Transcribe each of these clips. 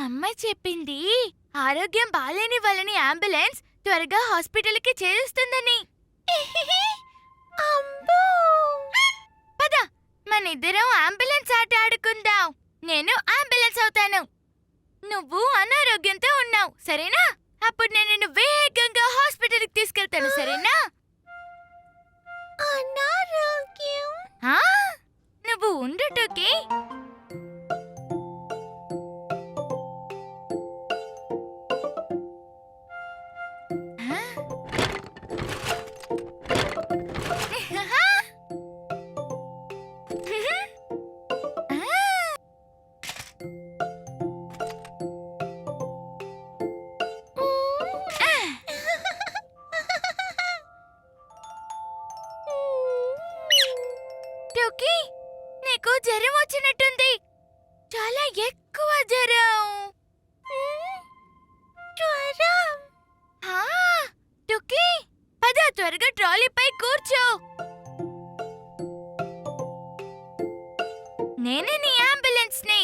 అమ్మ చెప్పింది ఆరోగ్యం బాలేని వాళ్ళని అంబులెన్స్ త్వరగా హాస్పిటల్కి చేరుస్తుందని. పద, మనిద్దరం అంబులెన్స్ ఆట ఆడుకుందాం. నేను అంబులెన్స్ అవుతాను, నువ్వు అనారోగ్యంతో ఉన్నావు సరేనా? అప్పుడు నేను నిన్ను వేగంగా హాస్పిటల్కి తీసుకెళ్తాను సరేనా? అనారోగ్యం నువ్వు ఉండు టోకీ. టోకీ, నీకు జ్వరం వచ్చినట్టుంది. చాలా ఎక్కువ జ్వరం. టోకీ, పద త్వరగా ట్రాలీపై కూర్చో. నేనే నీ అంబులెన్స్ ని.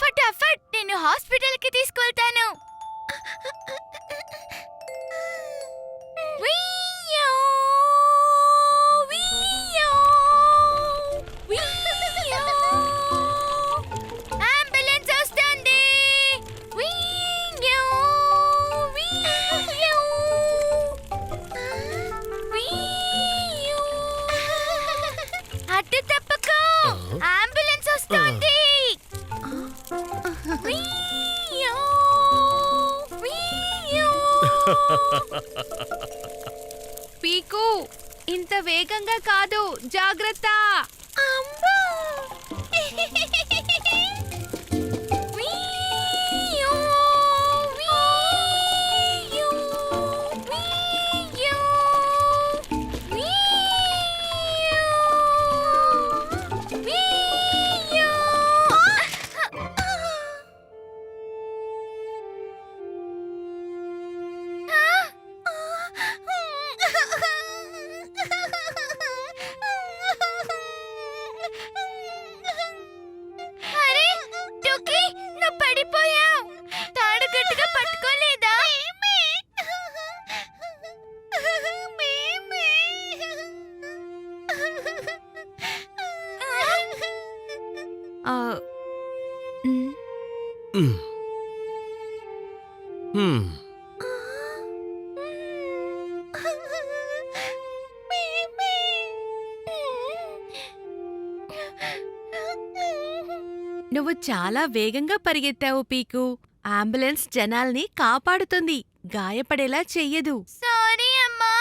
ఫటాఫట్ నేను హాస్పిటల్కి తీసుకెళ్తాను. అంబులెన్స్ వస్తుంది. అటు తప్పకు, అంబులెన్స్ వస్తుంది. పీకు, ఇంత వేగంగా కాదు, జాగ్రత్త. అరే టోకీ, నువ్వు పడిపోయావు. తాడు గట్టిగా పట్టుకోలేదా? ఆ, మ్, నువ్వు చాలా వేగంగా పరిగెత్తావు పీకు. అంబులెన్స్ జనాల్ని కాపాడుతుంది, గాయపడేలా చెయ్యదు. సారీ అమ్మా.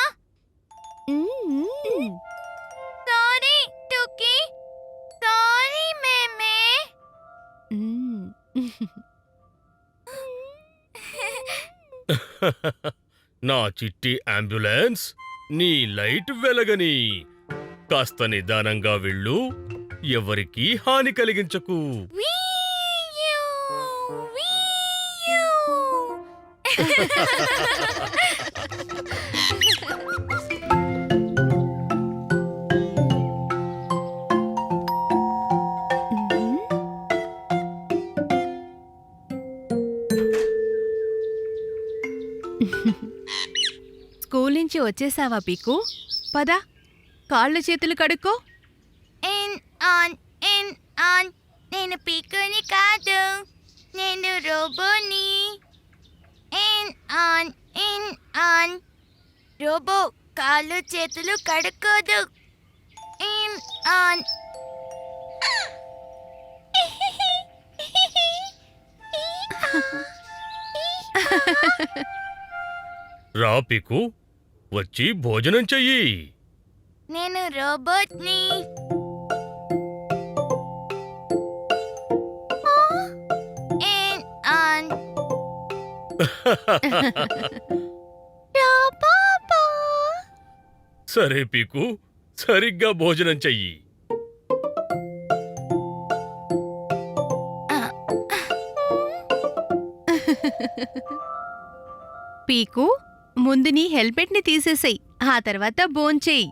సారీ టోకీ. సారీ మేమే. నా చిట్టి అంబులెన్స్, నీ లైట్ వెలగని. కాస్త నిదానంగా వెళ్ళు, ఎవరికీ హాని కలిగించకు. స్కూల్ నుంచి వచ్చేసావా పీకు? పద, కాళ్ళు చేతులు కడుక్కో. In on. నేను పీకుని కాదు, నేను రోబోని. ఇన్ ఆన్. రోబో కాళ్ళు చేతులు కడుక్కోదు. In on. రా పీకు, వచ్చి భోజనం చెయ్యి. నేను రోబోట్ని. ఇన్ ఆన్. రోబో. సరే పీకు, సరిగ్గా భోజనం చెయ్యి. పీకు, ముందు నీ హెల్మెట్ని తీసేసేయ్, ఆ తర్వాత భోంచేయి.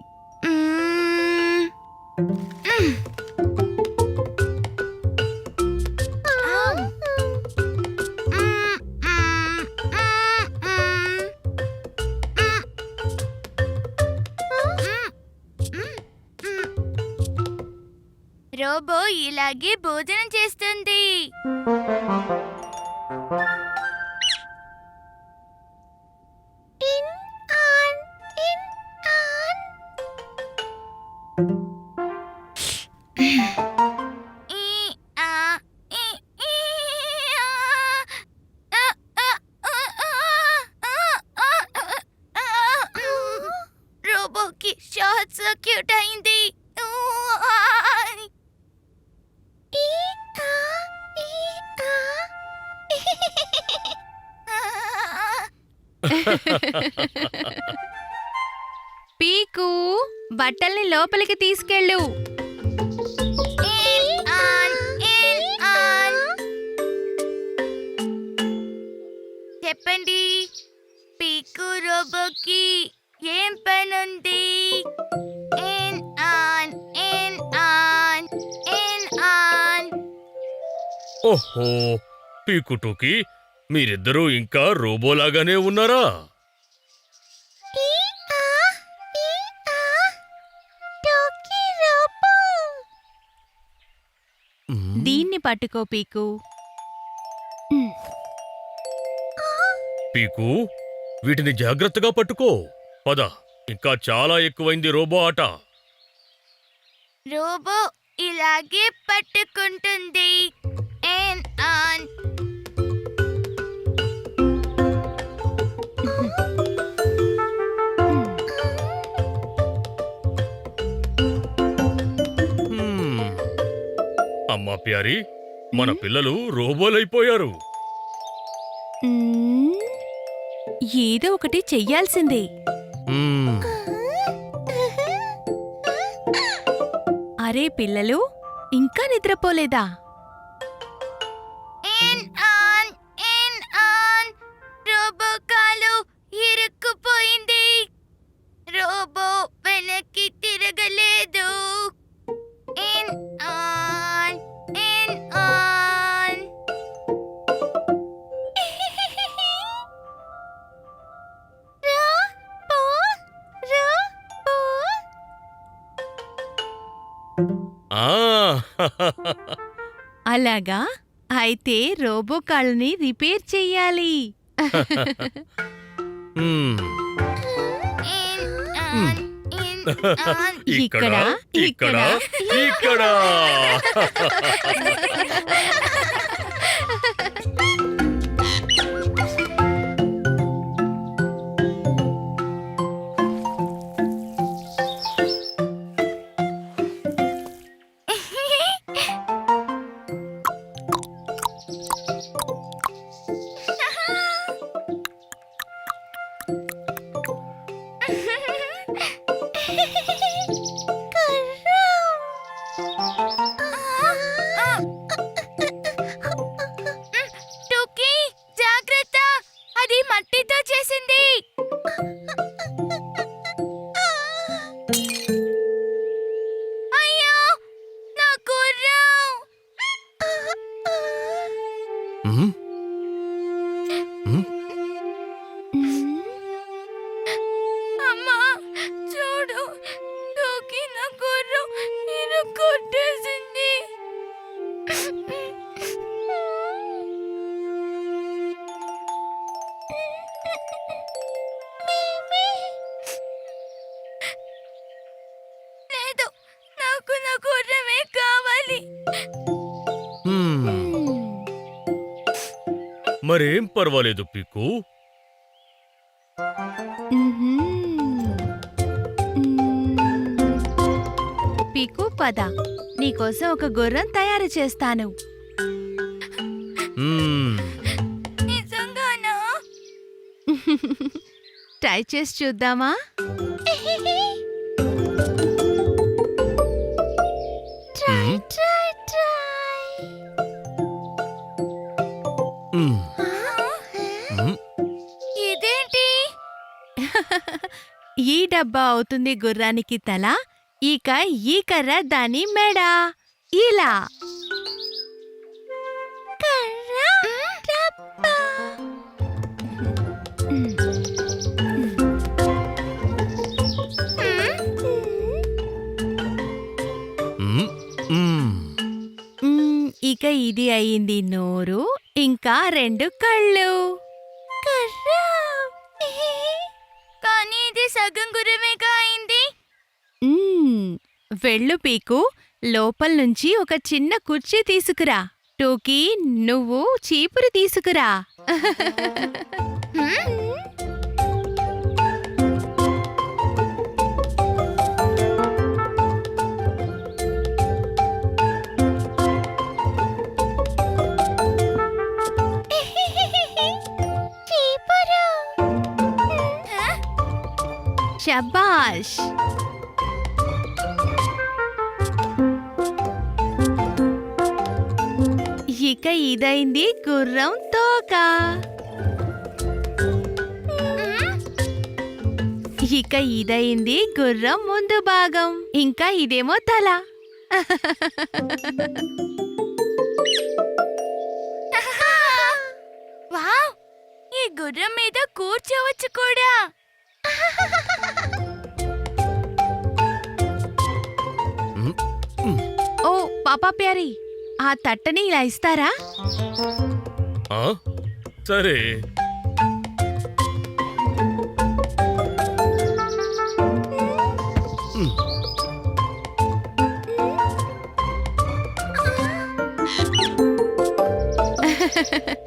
రోబో ఇలాగే భోజనం చేస్తుంది. రోబోకి షార్ట్ సర్క్యూట్ అయింది. పీకు, బట్టల్ని లోపలికి తీసుకెళ్ళు. చెప్పండి, పీకు రోబోకి ఏం పనుంది? ఇన్ ఆన్ ఇన్ ఆన్ ఇన్ ఆన్. ఓహో, పీకుటూకి మీరిద్దరూ ఇంకా రోబోలాగానే ఉన్నారా? దీన్ని పట్టుకో పీకు. పీకు, వీటిని జాగ్రత్తగా పట్టుకో. పద, ఇంకా చాలా ఎక్కువైంది రోబో ఆట. రోబో ఇలాగే పట్టుకుంటుంది. In on. అమ్మా ప్యారీ, మన పిల్లలు రోబోలైపోయారు. ఏదో ఒకటి చెయ్యాల్సిందే. అరే పిల్లలు, ఇంకా నిద్రపోలేదా? ఇన్ ఆన్ ఇన్ ఆన్. రోబో కాలు ఇరుక్కుపోయింది. రోబో వెనక్కి తిరగలేదు. ఇన్ ఆన్ ఇన్ ఆన్. ఆ అలాగా, అయితే రోబో కాళ్ళని రిపేర్ చెయ్యాలి. మ్మ్. ఇన్ ఆన్ ఇన్ ఆన్. ఇక్కడ ఇక్కడ ఇక్కడ. టూకీ, జాగ్రత్త, అది మట్టితో చేసింది. అయ్యో, నా గుర్రం. మ్మ్. మ్మ్. అమ్మా, చూడు, టూకీ నా గుర్రం ఇరుక్కొట్టేసింది. లేదు, నాకు నా గుర్రమే కావాలి. మరేం పర్వాలేదు పీకు. పీకు, పద, నీకోసం ఒక గుర్రం తయారు చేస్తాను. మ్మ్. నిజంగానా? ట్రై చేసి చూద్దామా? మ్మ్. మ్మ్. మ్మ్. ఇదేంటి? ఈ డబ్బా అవుతుంది గుర్రానికి తల, ఇక ఈ కర్ర దాని మెడ. ఇలా మ్మ్. మ్మ్. ఇది అయింది నోరు, ఇంకా 2 కళ్ళు. కానీ ఇది సగం గుర్రమేగా అయింది. వెళ్ళు పీకు, లోపల నుంచి ఒక చిన్న కుర్చీ తీసుకురా. టోకీ, నువ్వు చీపురు తీసుకురా. శబాష్. ఇక ఇదైంది గుర్రం తోక. ఇక ఇదైంది గుర్రం ముందు భాగం. ఇంకా ఇదేమో తల. వావ్, ఈ గుర్రం మీద కూర్చోవచ్చు కూడా. ఓ పాపా ప్యారీ, ఆ తట్టని ఇలా ఇస్తారా? ఆ? సరే.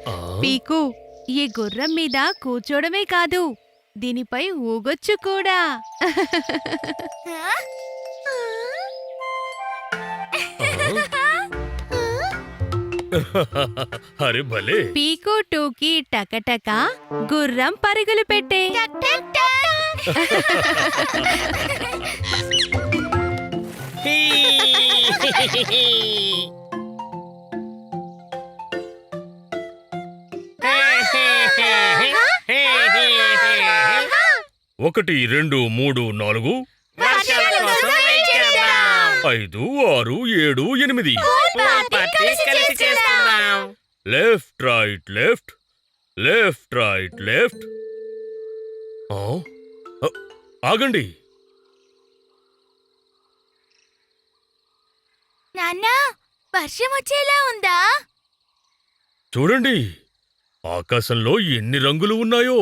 ఆ? పీకు, ఈ గుర్రం మీద కూర్చోడమే కాదు, దీనిపై ఊగొచ్చు కూడా. అరే భలే. పీకు టూకి టకటక గుర్రం పరుగులు పెట్టే. ఒకటి, 2, 3, 4, 5, 6, 7, 8. Left right left, left right left. ఆగండి. నాన్నా, వర్షం వచ్చేలా ఉందా? చూడండి, ఆకాశంలో ఎన్ని రంగులు ఉన్నాయో.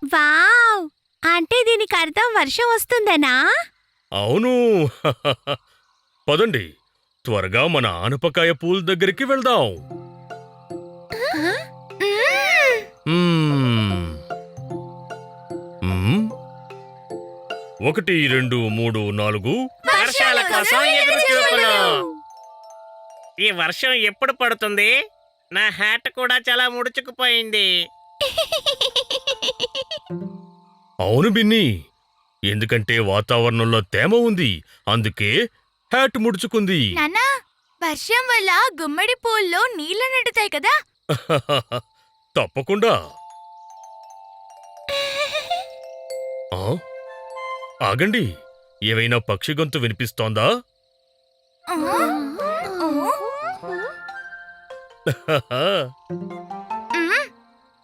వావ్, అంటే దీనికి అర్థం వర్షం వస్తుందనా? అవును. పదండి, త్వరగా మన ఆనపకాయ పూల్ దగ్గరికి వెళ్దాం. మ్మ్. మ్మ్. 1, 2, 3, 4. వర్షాల కోసం ఎదురు చూపులు. ఈ వర్షం ఎప్పుడు పడుతుంది? నా హ్యాట్ కూడా చాలా ముడుచుకుపోయింది. అవును బిన్ని, ఎందుకంటే వాతావరణంలో తేమ ఉంది, అందుకే హ్యాట్ ముడుచుకుంది. నాన్నా, వర్షం వల్ల గుమ్మడి పూల్లో నీళ్లు నిండుతాయి కదా. తప్పకుండా. ఆ? ఆగండి, ఏవైనా పక్షి గొంతు వినిపిస్తోందా?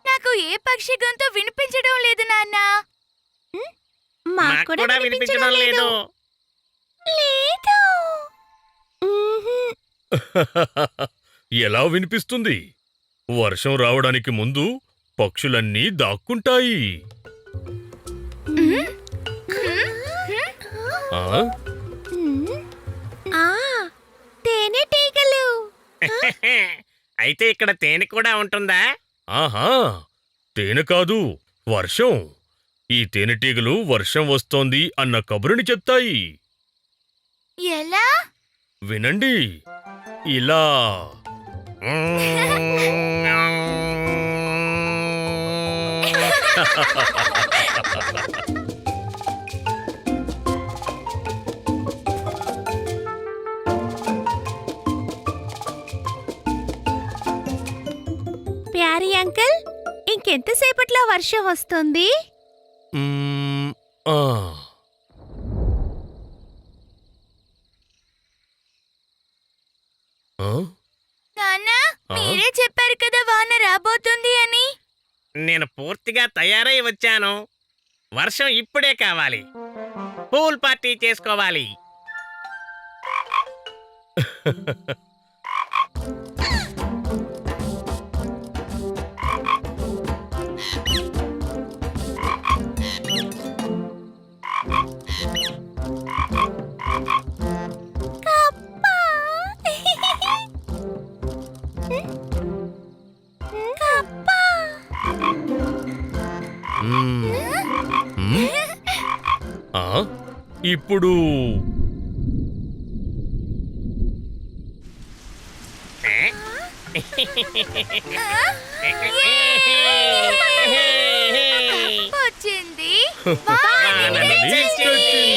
నాకు ఏ పక్షి గొంతు వినిపించడం లేదు నాన్నా. నాకు కూడా వినిపించడం లేదు. ఎలా వినిపిస్తుంది? వర్షం రావడానికి ముందు పక్షులన్నీ దాక్కుంటాయి. ఆ? తేనెటీగలు. అయితే ఇక్కడ తేనె కూడా ఉంటుందా? ఆహా, తేనె కాదు, వర్షం. ఈ తేనెటీగలు వర్షం వస్తోంది అన్న కబురుని చెప్తాయి. ఎలా? వినండి, ఇలా. ప్యారీ అంకుల్, ఇంకెంతసేపట్లో వర్షం వస్తుంది? మ్మ్, ఆ. ఆ? నాన్నా, ఆ? మీరే చెప్పారు కదా వాన రాబోతుంది అని. నేను పూర్తిగా తయారై వచ్చాను. వర్షం ఇప్పుడే కావాలి. పూల్ పార్టీ చేసుకోవాలి. మ్మ్. మ్మ్. ఆ, ఇప్పుడు వచ్చింది వానని తెచ్చింది.